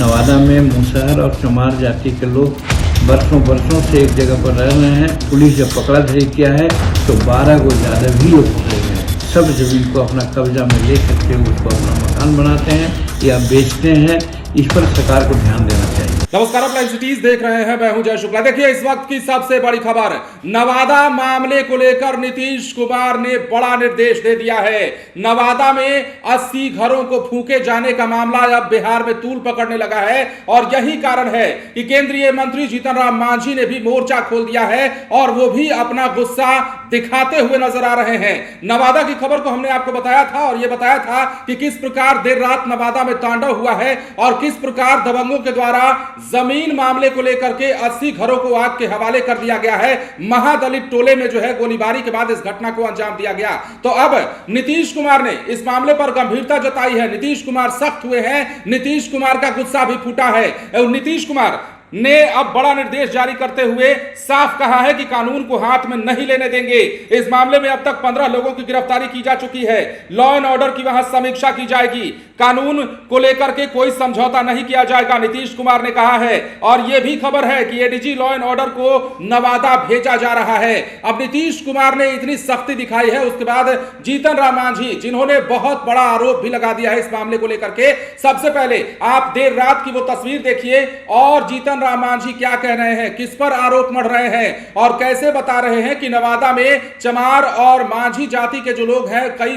नवादा में मुसहर और चमार जाति के लोग वर्षों से एक जगह पर रह रहे हैं। पुलिस जब पकड़ा धरी किया है तो 12 को ज़्यादा भी लोग पकड़े गए हैं। सब जमीन को अपना कब्जा में ले करके उसको अपना मकान बनाते हैं या बेचते हैं। इस पर सरकार को ध्यान देना चाहिए। नमस्कार, आप लाइव सिटीज देख रहे हैं, मैं हूं जय शुक्ला। देखिए इस वक्त की सबसे बड़ी खबर, नवादा मामले को लेकर नीतीश कुमार ने बड़ा निर्देश दे दिया है। नवादा में 80 घरों को फूके जाने का मामला अब बिहार में तूल पकड़ने लगा है और यही कारण है कि केंद्रीय मंत्री जीतन राम मांझी ने भी मोर्चा खोल दिया है और वो भी अपना गुस्सा दिखाते हुए नजर आ रहे हैं। नवादा की खबर को हमने आपको बताया था और यह बताया था कि किस प्रकार देर रात नवादा में तांडव हुआ है और किस प्रकार दबंगों के द्वारा जमीन मामले को लेकर के 80 घरों को आग के हवाले कर दिया गया है। महादलित टोले में जो है गोलीबारी के बाद इस घटना को अंजाम दिया गया। तो अब नीतीश कुमार ने इस मामले पर गंभीरता जताई है। नीतीश कुमार सख्त हुए हैं। नीतीश कुमार का गुस्सा भी फूटा है और नीतीश कुमार ने अब बड़ा निर्देश जारी करते हुए साफ कहा है कि कानून को हाथ में नहीं लेने देंगे। इस मामले में अब तक 15 लोगों की गिरफ्तारी की जा चुकी है। लॉ एंड ऑर्डर की वहां समीक्षा की जाएगी। कानून को लेकर के कोई समझौता नहीं किया जाएगा, नीतीश कुमार ने कहा है। और यह भी खबर है कि एडीजी लॉ एंड ऑर्डर को नवादा भेजा जा रहा है। अब नीतीश कुमार ने इतनी सख्ती दिखाई है, उसके बाद जीतन राम मांझी जिन्होंने बहुत बड़ा आरोप भी लगा दिया है इस मामले को लेकर के। सबसे पहले आप देर रात की वो तस्वीर देखिए और जीतन राम मांझी क्या कह रहे हैं, किस पर आरोप मढ़ रहे हैं और कैसे बता रहे हैं कि नवादा में चमार और मांझी जाति के जो लोग हैं कई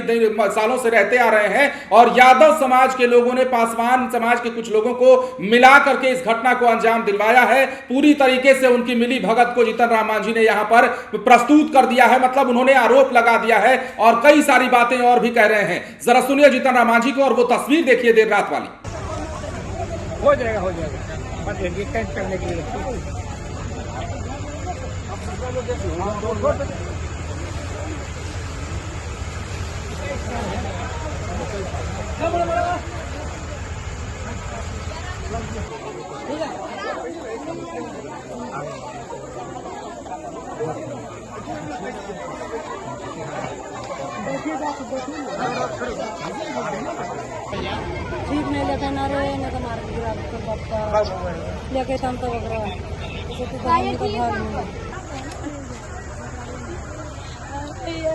सालों से रहते आ रहे हैं और यादव समाज के लोगों ने पासवान समाज के कुछ लोगों को मिला करके इस घटना को अंजाम दिलवाया है। पूरी तरीके से उनकी मिली भगत को जीतन राम मांझी ने यहां पर प्रस्तुत कर दिया है, मतलब उन्होंने आरोप लगा दिया है और कई सारी बातें और भी कह रहे हैं। जरा सुनिए जीतन राम मांझी को और वो तस्वीर देखिए देर रात वाली। हो जाएगा बस टेंट करने के लिए ठीक नहीं लेते ना रे ना तो मार गिरा तो पप्पा लेके तम तो वगैरह जैसे कि गाड़ी का घर में ये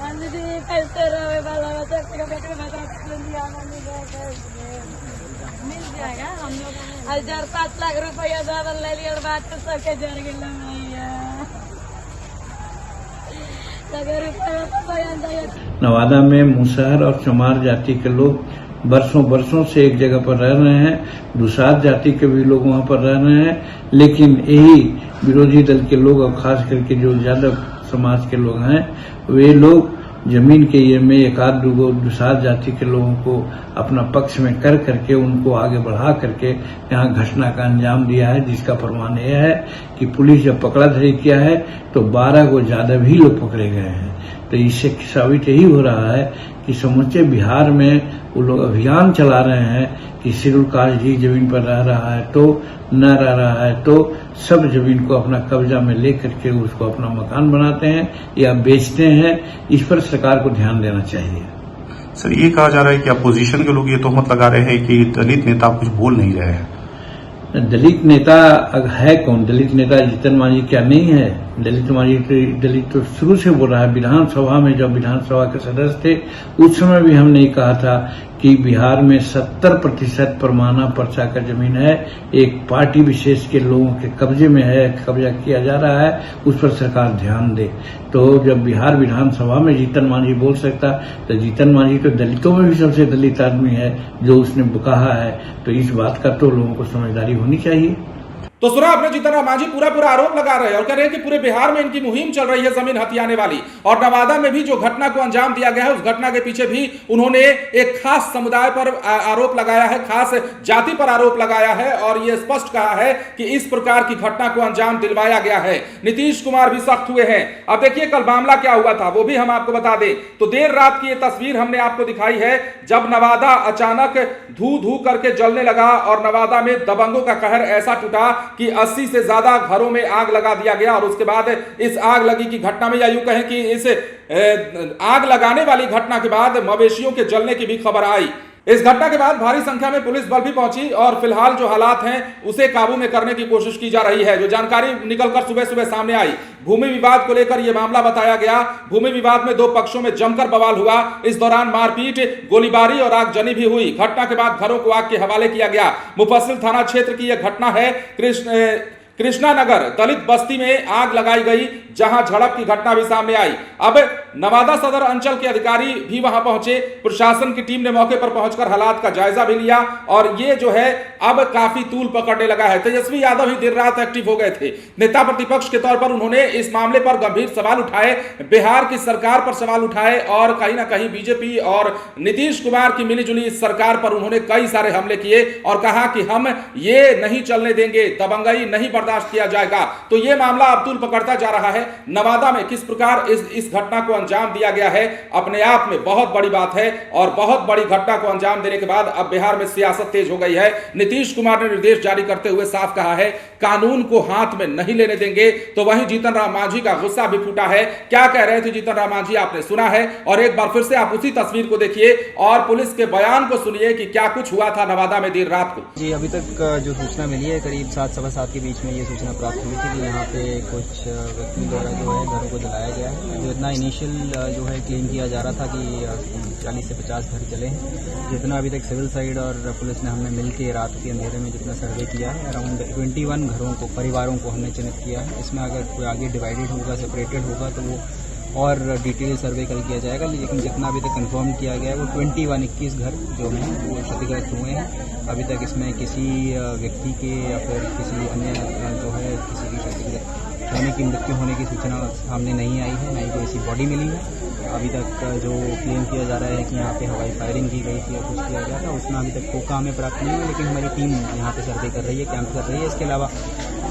अंदर पैसे रहे वाला बच्चा का बेटे बता दिया मिल जाएगा। हम लोग 1,000-5 लाख रुपया दादा ले लिया और बात तो सबके जर गया भैया। नवादा में मुसहर और चमार जाति के लोग वर्षों से एक जगह पर रह रहे हैं। दुसाध जाति के भी लोग वहां पर रह रहे हैं, लेकिन यही विरोधी दल के लोग और खास करके जो यादव समाज के लोग हैं वे लोग जमीन के ये में एक आध दो दुसाध जाति के लोगों को अपना पक्ष में कर करके उनको आगे बढ़ा करके यहाँ घटना का अंजाम दिया है, जिसका प्रमाण यह है कि पुलिस जब पकड़ा धरी किया है तो 12 को ज्यादा भी लोग पकड़े गए हैं। तो इससे साबित यही हो रहा है कि समूचे बिहार में वो लोग अभियान चला रहे हैं कि शेड्यूल कास्ट जी जमीन पर रह रहा है तो न रह रहा है तो सब जमीन को अपना कब्जा में ले करके उसको अपना मकान बनाते हैं या बेचते हैं। इस पर सरकार को ध्यान देना चाहिए। सर, ये कहा जा रहा है कि अपोजिशन के लोग ये तोहमत लगा रहे हैं कि दलित नेता कुछ बोल नहीं रहे हैं। दलित नेता है कौन? दलित नेता जीतन मांझी क्या नहीं है? दलित तो शुरू से बोल रहा है। विधानसभा में जब विधानसभा के सदस्य थे उस समय भी हमने कहा था कि बिहार में 70% परमाना पर्चा का जमीन है, एक पार्टी विशेष के लोगों के कब्जे में है, कब्जा किया जा रहा है, उस पर सरकार ध्यान दे। तो जब बिहार विधानसभा में जीतन मांझी बोल सकता तो जीतन मांझी तो दलितों में भी सबसे दलित आदमी है जो उसने कहा है, तो इस बात का तो लोगों को समझदारी होनी चाहिए। तो सुना आपने, जीतन राम मांझी पूरा आरोप लगा रहे हैं और कह रहे हैं कि पूरे बिहार में इनकी मुहिम चल रही है जमीन हथियाने वाली। और नवादा में भी जो घटना को अंजाम दिया गया है उस घटना के पीछे भी उन्होंने एक खास समुदाय पर आरोप लगाया है, खास जाति पर आरोप लगाया है और यह स्पष्ट कहा है कि इस प्रकार की घटना को अंजाम दिलवाया गया है। नीतीश कुमार भी सख्त हुए हैं। अब देखिए कल मामला क्या हुआ था वो भी हम आपको बता दें। तो देर रात की यह तस्वीर हमने आपको दिखाई है जब नवादा अचानक धू करके जलने लगा और नवादा में दबंगों का कहर ऐसा टूटा कि 80 से ज्यादा घरों में आग लगा दिया गया। और उसके बाद इस आग लगी की घटना में या यूं कहें कि इस आग लगाने वाली घटना के बाद मवेशियों के जलने की भी खबर आई। इस घटना के बाद भारी संख्या में पुलिस बल भी पहुंची और फिलहाल जो हालात हैं उसे काबू में करने की कोशिश की जा रही है। जो जानकारी निकलकर सुबह सुबह सामने आई, भूमि विवाद को लेकर यह मामला बताया गया। भूमि विवाद में दो पक्षों में जमकर बवाल हुआ। इस दौरान मारपीट, गोलीबारी और आगजनी भी हुई। घटना के बाद घरों को आग के हवाले किया गया। मुफस्सिल थाना क्षेत्र की यह घटना है। कृष्णा नगर दलित बस्ती में आग लगाई गई, जहां झड़प की घटना भी सामने आई। अब नवादा सदर अंचल के अधिकारी भी वहां पहुंचे। प्रशासन की टीम ने मौके पर पहुंचकर हालात का जायजा भी लिया और ये जो है अब काफी तूल पकड़ने लगा है। तेजस्वी यादव ही देर रात एक्टिव हो गए थे। नेता प्रतिपक्ष के तौर पर उन्होंने इस मामले पर गंभीर सवाल उठाए, बिहार की सरकार पर सवाल उठाए और कहीं ना कहीं बीजेपी और नीतीश कुमार की मिलीजुली इस सरकार पर उन्होंने कई सारे हमले किए और कहा कि हम ये नहीं चलने देंगे, दबंगई नहीं बर्दाश्त किया जाएगा। तो ये मामला अब तूल पकड़ता जा रहा है। नवादा में किस प्रकार इस घटना को अंजाम दिया गया है, अपने आप में बहुत बड़ी बात है और बहुत बड़ी घटना को अंजाम देने के बाद अब बिहार में सियासत तेज हो गई है। नीतीश कुमार ने निर्देश जारी करते हुए साफ कहा है, कानून को हाथ में नहीं लेने देंगे। तो वहीं जीतन राम मांझी का गुस्सा भी फूटा है। क्या कह रहे थे जीतन राम मांझी आपने सुना है और एक बार फिर से आप उसी तस्वीर को देखिए और पुलिस के बयान को सुनिए कि क्या कुछ हुआ था नवादा में देर रात को। जी, अभी तक जो सूचना मिली है करीब 7 सवा 7 के बीच में ये सूचना प्राप्त हुई थी कि यहाँ पे कुछ व्यक्ति द्वारा जो है घरों को जलाया गया है। जो इतना इनिशियल जो है क्लेम किया जा रहा था कि 40 से 50 घर जले हैं। जितना अभी तक सिविल साइड और पुलिस ने हमने मिलकर रात के अंधेरे में जितना सर्वे किया है, अराउंड 21 घरों को, परिवारों को हमने चिन्हित किया है। इसमें अगर कोई आगे डिवाइडेड होगा, सेपरेटेड होगा तो वो और डिटेल सर्वे कल किया जाएगा। लेकिन जितना अभी तक कंफर्म किया गया है वो 21 घर जो हैं वो क्षतिग्रस्त हुए हैं। अभी तक इसमें किसी व्यक्ति के या फिर किसी अन्य जो है किसी की क्षतिग्रस्त होने की, मृत्यु होने की सूचना सामने नहीं आई है, ना ही कोई ऐसी बॉडी मिली है। अभी तक जो क्लेम किया जा रहा है कि यहाँ पे हवाई फायरिंग की गई थी या कुछ किया गया था, उसमें अभी तक कोका हमें प्राप्त नहीं हुआ। लेकिन हमारी टीम यहाँ पे सर्वे कर रही है, कैंप कर रही है। इसके अलावा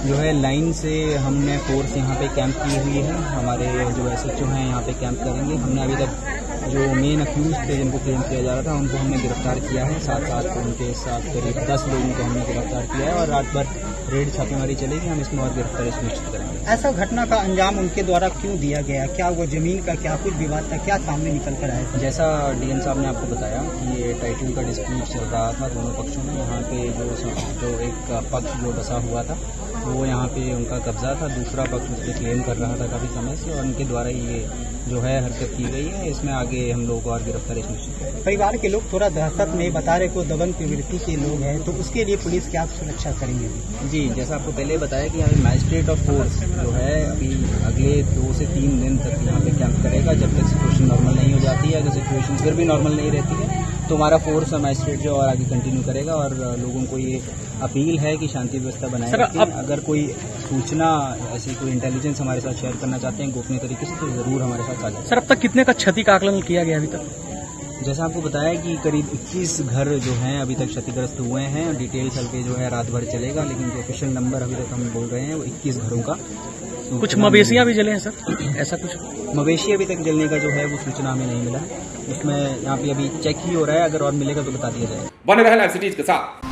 जो है लाइन से हमने फोर्स यहाँ पे कैंप की हुई है। हमारे जो SHO हैं यहाँ पे कैंप करेंगे। हमने अभी तक जो मेन अक्यूज थे जिनको क्लेम किया जा रहा था उनको हमने गिरफ्तार किया है। साथ उनके साथ करीब 10 लोगों को हमने गिरफ्तार किया है और रात भर रेड छापेमारी चलेगी। हम इसमें और गिरफ्तारी सुनिश्चित करेंगे। ऐसा घटना का अंजाम उनके द्वारा क्यों दिया गया? क्या वो जमीन का क्या कुछ विवाद था, क्या सामने निकल कर आया? जैसा डीएम साहब ने आपको बताया कि ये टाइटल का डिस्प्यूट चल रहा था दोनों पक्षों में। यहाँ पे जो एक पक्ष जो बसा हुआ था वो यहाँ पे उनका कब्जा था, दूसरा पक्ष उस पर क्लेम कर रहा था काफ़ी समय से और उनके द्वारा ये जो है हरकत की गई है। इसमें आगे हम लोग और गिरफ्तारी सुनिश्चित करेंगे। परिवार के लोग थोड़ा दहशत में बता रहे को दबंग प्रवृत्ति के लोग हैं, तो उसके लिए पुलिस क्या सुरक्षा करेंगे? जी, जैसा आपको पहले बताया कि यहाँ मैजिस्ट्रेट ऑफ फोर्स जो है अभी अगले 2 से 3 दिन तक यहाँ पे कैंप करेगा। जब तक सिचुएशन नॉर्मल नहीं हो जाती है, अगर सिचुएशन फिर भी नॉर्मल नहीं रहती है तो हमारा फोर्स और मैजिस्ट्रेट जो और आगे कंटिन्यू करेगा। और लोगों को ये अपील है कि शांति व्यवस्था बनाए रखें। अगर कोई सूचना ऐसी कोई इंटेलिजेंस हमारे साथ शेयर करना चाहते हैं गोपनीय तरीके से तो जरूर हमारे साथ साझा। सर, अब तक कितने का क्षति का आकलन किया गया अभी तक? जैसा आपको बताया कि करीब 21 घर जो हैं अभी तक क्षतिग्रस्त हुए हैं। डिटेल सर्वे जो है रात भर चलेगा, लेकिन जो ऑफिशियल नंबर अभी तक हम बोल रहे हैं वो 21 घरों का। कुछ मवेशियां भी जले हैं सर, ऐसा कुछ? मवेशी अभी तक जलने का जो है वो सूचना हमें नहीं मिला। उसमें यहाँ पे अभी चेक ही हो रहा है, अगर और मिलेगा तो बता दिया जाएगा। बने रहें लाइव सिटीज के साथ।